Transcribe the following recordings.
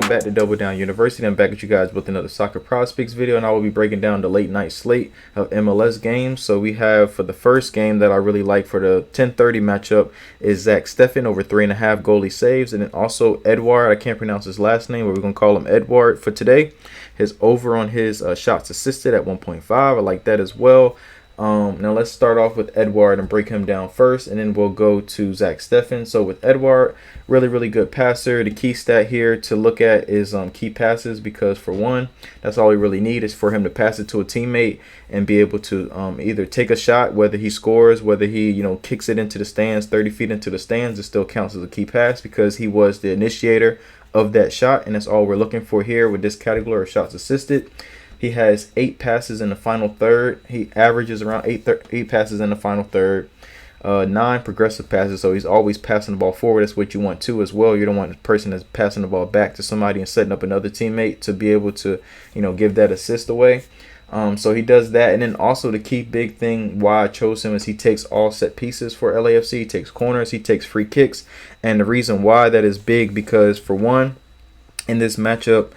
back to Double Down University. I'm back with you guys with another soccer prospects video, and I will be breaking down the late night slate of MLS games. So we have, for the first game that I really like for the 10:30 matchup, is Zach Steffen over 3.5 goalie saves, and then also Edouard. I can't pronounce his last name, but we're gonna call him Edouard for today. His over on his shots assisted at 1.5. I like that as well. Now let's start off with Edouard and break him down first, and then we'll go to Zach Steffen. So with Edouard, really good passer. The key stat here to look at is key passes, because for one, that's all we really need is for him to pass it to a teammate and be able to either take a shot, whether he scores, whether he kicks it into the stands, 30 feet into the stands. It still counts as a key pass because he was the initiator of that shot, and that's all we're looking for here with this category of shots assisted. He has 8 passes in the final third. He averages around 8 passes in the final third. 9 progressive passes, so he's always passing the ball forward. That's what you want too as well. You don't want a person that's passing the ball back to somebody and setting up another teammate to be able to, give that assist away. So he does that. And then also the key big thing why I chose him is he takes all set pieces for LAFC. He takes corners, he takes free kicks. And the reason why that is big, because for one, in this matchup,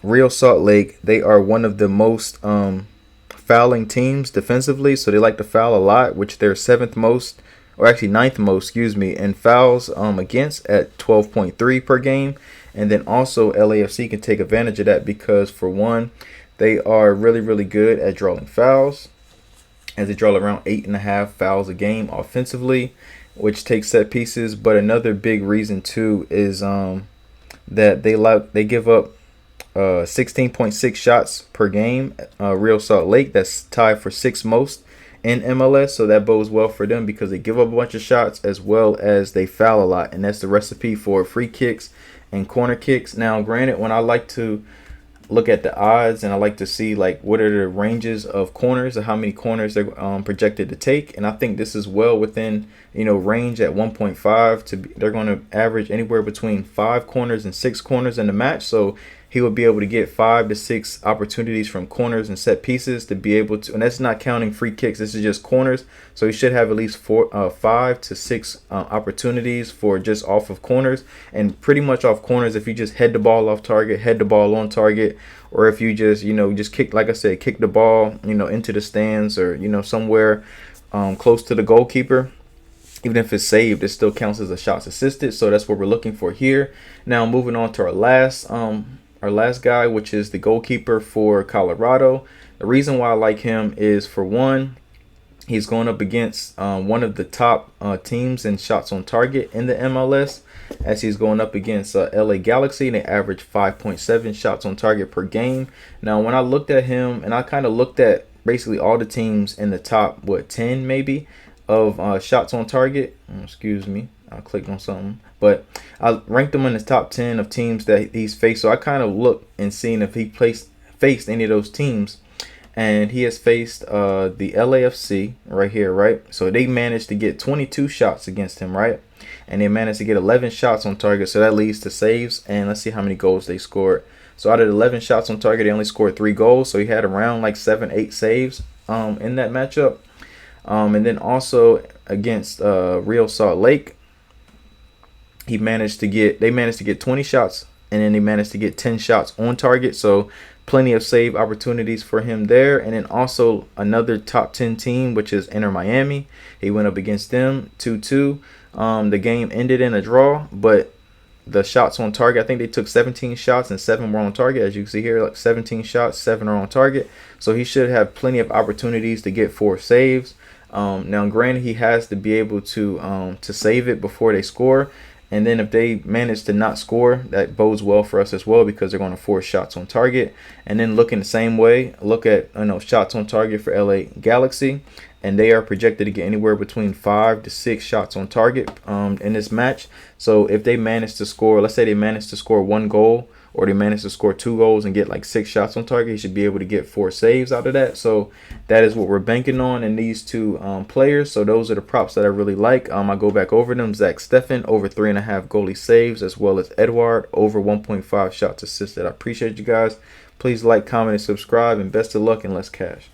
Real Salt Lake, they are one of the most fouling teams defensively, so they like to foul a lot, which they're 7th most, or actually 9th most, in fouls against at 12.3 per game. And then also LAFC can take advantage of that because for one, they are really good at drawing fouls, as they draw around 8.5 fouls a game offensively, which takes set pieces. But another big reason too is that they give up 16.6 shots per game. Real Salt Lake, that's tied for 6th most in MLS, so that bodes well for them because they give up a bunch of shots as well as they foul a lot, and that's the recipe for free kicks and corner kicks. Now granted, when I like to look at the odds and I like to see like what are the ranges of corners or how many corners they're projected to take, and I think this is well within range at 1.5 they're going to average anywhere between 5 corners and 6 corners in the match. So he would be able to get 5 to 6 opportunities from corners and set pieces to be able to, and that's not counting free kicks, this is just corners. So he should have at least 5 to 6 opportunities for just off of corners, and pretty much off corners if you just head the ball off target, head the ball on target, or if you just just kick, like I said, kick the ball into the stands or somewhere close to the goalkeeper. Even if it's saved, it still counts as a shots assisted. So that's what we're looking for here. Now moving on to our last guy, which is the goalkeeper for Colorado. The reason why I like him is, for one, he's going up against one of the top teams in shots on target in the MLS, as he's going up against LA Galaxy, and they average 5.7 shots on target per game. Now when I looked at him, and I kind of looked at basically all the teams in the top 10 maybe of shots on target, excuse me, I clicked on something, but I ranked him in the top 10 of teams that he's faced. So I kind of looked and seen if he faced any of those teams, and he has faced the LAFC right here, right? So they managed to get 22 shots against him, right? And they managed to get 11 shots on target, so that leads to saves. And let's see how many goals they scored. So out of 11 shots on target, they only scored 3 goals. So he had around like 7-8 saves in that matchup. And then also against Real Salt Lake, they managed to get 20 shots, and then they managed to get 10 shots on target. So plenty of save opportunities for him there. And then also another top 10 team, which is Inter Miami. He went up against them 2-2. The game ended in a draw, but the shots on target, I think they took 17 shots and 7 were on target. As you can see here, like 17 shots, 7 are on target. So he should have plenty of opportunities to get 4 saves. Now granted, he has to be able to save it before they score. And then if they manage to not score, that bodes well for us as well, because they're going to force shots on target. And then looking the same way, look at shots on target for LA Galaxy, and they are projected to get anywhere between 5 to 6 shots on target in this match. So if they manage to score, let's say they manage to score 1 goal, or they manage to score 2 goals and get like 6 shots on target, he should be able to get 4 saves out of that. So that is what we're banking on in these 2 players. So those are the props that I really like. I go back over them. Zach Steffen over 3.5 goalie saves, as well as Edouard over 1.5 shots assisted. I appreciate you guys. Please like, comment, and subscribe, and best of luck and less cash.